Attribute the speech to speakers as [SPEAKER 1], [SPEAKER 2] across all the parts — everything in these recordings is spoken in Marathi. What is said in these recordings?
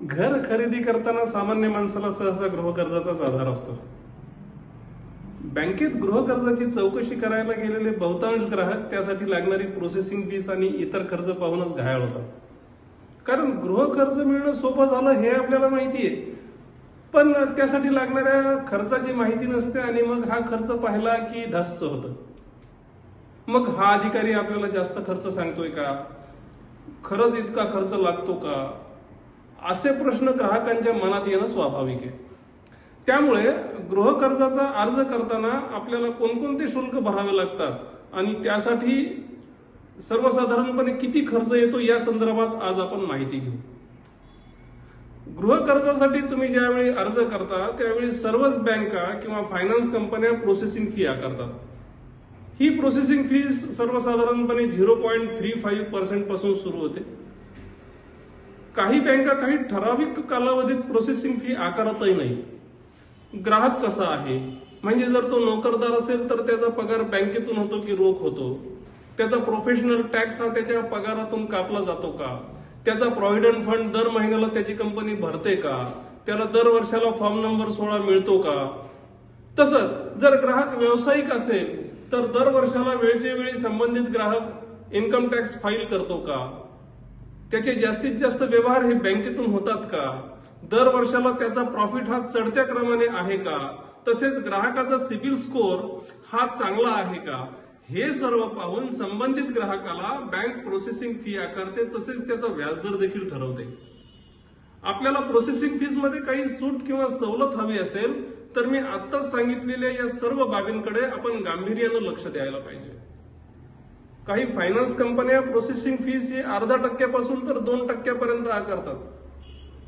[SPEAKER 1] घर खरेदी करताना सामान्य माणसाला सहसा गृहकर्जाचाच आधार असतो. बँकेत गृहकर्जाची चौकशी करायला गेलेले बहुतांश ग्राहक त्यासाठी लागणारी प्रोसेसिंग फीस आणि इतर खर्च पाहूनच घायाळ होतात. कारण गृहकर्ज मिळणं सोपं झालं हे आपल्याला माहिती आहे, पण त्यासाठी लागणाऱ्या खर्चाची माहिती नसते आणि मग हा खर्च पाहिला की धास्स होतं. मग हा अधिकारी आपल्याला जास्त खर्च सांगतोय का, खरंच इतका खर्च लागतो का, असे प्रश्न ग्राहकांच्या मनात येणं स्वाभाविक आहे. त्यामुळे गृहकर्जाचा अर्ज करताना आपल्याला कोणकोणते शुल्क भरावे लागतात आणि त्यासाठी सर्वसाधारणपणे किती खर्च येतो या संदर्भात आज आपण माहिती घेऊ. गृहकर्जासाठी तुम्ही ज्यावेळी अर्ज करता त्यावेळी सर्वच बँका किंवा फायनान्स कंपन्या प्रोसेसिंग फी आकारतात. ही प्रोसेसिंग फीस सर्वसाधारणपणे 0.35% पासून सुरू होते. काही बँका काही ठराविक कालावधीत प्रोसेसिंग फी आकारतही नाही. ग्राहक कसा आहे, म्हणजे जर तो नोकरदार असेल तर त्याचा पगार बँकेतून होतो की रोख होतो, त्याचा प्रोफेशनल टॅक्स हा त्याच्या पगारातून कापला जातो का, त्याचा प्रॉव्हिडंट फंड दर महिन्याला त्याची कंपनी भरते का, त्याला दर वर्षाला फॉर्म नंबर 16 मिळतो का. तसंच जर ग्राहक व्यावसायिक असेल तर दर वर्षाला वेळच्या वेळी संबंधित ग्राहक इन्कम टॅक्स फाईल करतो का, त्याचे जास्तीत जास्त व्यवहार हे बँकेतून होतात का, दर वर्षाला त्याचा प्रॉफिट हा चढत्या क्रमाने आहे का, तसेच ग्राहकाचा सिबिल स्कोअर हा चांगला आहे का, हे सर्व पाहून संबंधित ग्राहकाला बँक प्रोसेसिंग फी आकारते, तसेच त्याचा व्याजदर देखील ठरवते. आपल्याला प्रोसेसिंग फीस मध्ये काही सूट किंवा सवलत हवी असेल तर मी आत्ताच सांगितलेल्या या सर्व बाबींकडे आपण गांभीर्यानं लक्ष द्यायला पाहिजे. काही फायनान्स कंपन्या प्रोसेसिंग फीस ही 0.5% तर 2% आकारतात.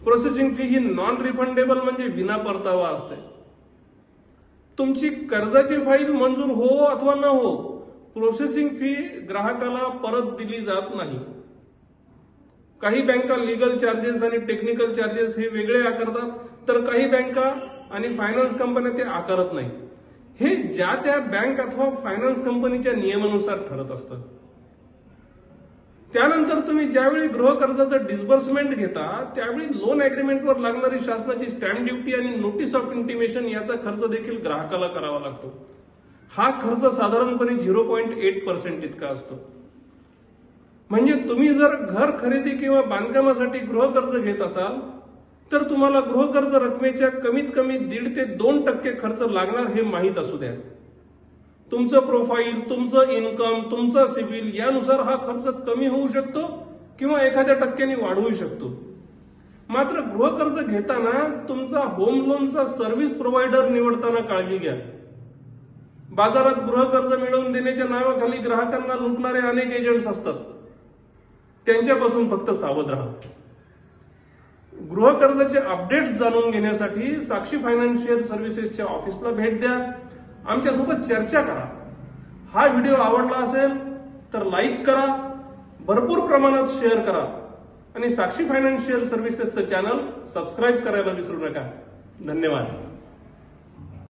[SPEAKER 1] प्रोसेसिंग फी ही नॉन रिफंडेबल म्हणजे विना परतावा असते. तुमची कर्जाची फाईल मंजूर हो अथवा न हो, प्रोसेसिंग फी ग्राहकाला परत दिली जात नाही. काही बँका लीगल चार्जेस आणि टेक्निकल चार्जेस हे वेगळे आकारतात, तर काही बँका आणि फायनान्स कंपन्या ते आकारत नाही. हे ज्या त्या बँक अथवा फायनान्स कंपनीच्या नियमानुसार ठरत असतं. त्यानंतर तुम्ही ज्यावेळी गृहकर्जाचं डिस्बर्समेंट घेता त्यावेळी लोन अग्रीमेंटवर लागणारी शासनाची स्टॅम्प ड्युटी आणि नोटीस ऑफ इंटिमेशन याचा खर्च देखील ग्राहकाला करावा लागतो. हा खर्च साधारणपणे 0.8% इतका असतो. म्हणजे तुम्ही जर घर खरेदी किंवा बांधकामासाठी गृहकर्ज घेत असाल तर तुम्हाला गृहकर्ज रकमेच्या कमीत कमी 1.5 ते 2% खर्च लागणार हे माहीत असू द्या. तुमचं प्रोफाईल, तुमचं इन्कम, तुमचा सिबिल यानुसार हा खर्च कमी होऊ शकतो किंवा एखाद्या टक्क्याने वाढवू शकतो. मात्र गृहकर्ज घेताना तुमचा होम लोनचा सर्व्हिस प्रोव्हायडर निवडताना काळजी घ्या. बाजारात गृहकर्ज मिळवून देण्याच्या नावाखाली ग्राहकांना लुटणारे अनेक एजंट्स असतात. त्यांच्यापासून फक्त सावध राहा. गृहकर्जाचे अपडेट्स जाणून घेण्यासाठी साक्षी फायनान्शियल सर्व्हिसेसच्या ऑफिसला भेट द्या, आमच्यासोबत चर्चा करा. हा व्हिडिओ आवडला असेल तर लाईक करा, भरपूर प्रमाणात शेअर करा आणि साक्षी फायनान्शियल सर्व्हिसेसचं चॅनल सबस्क्राईब करायला विसरू नका. धन्यवाद.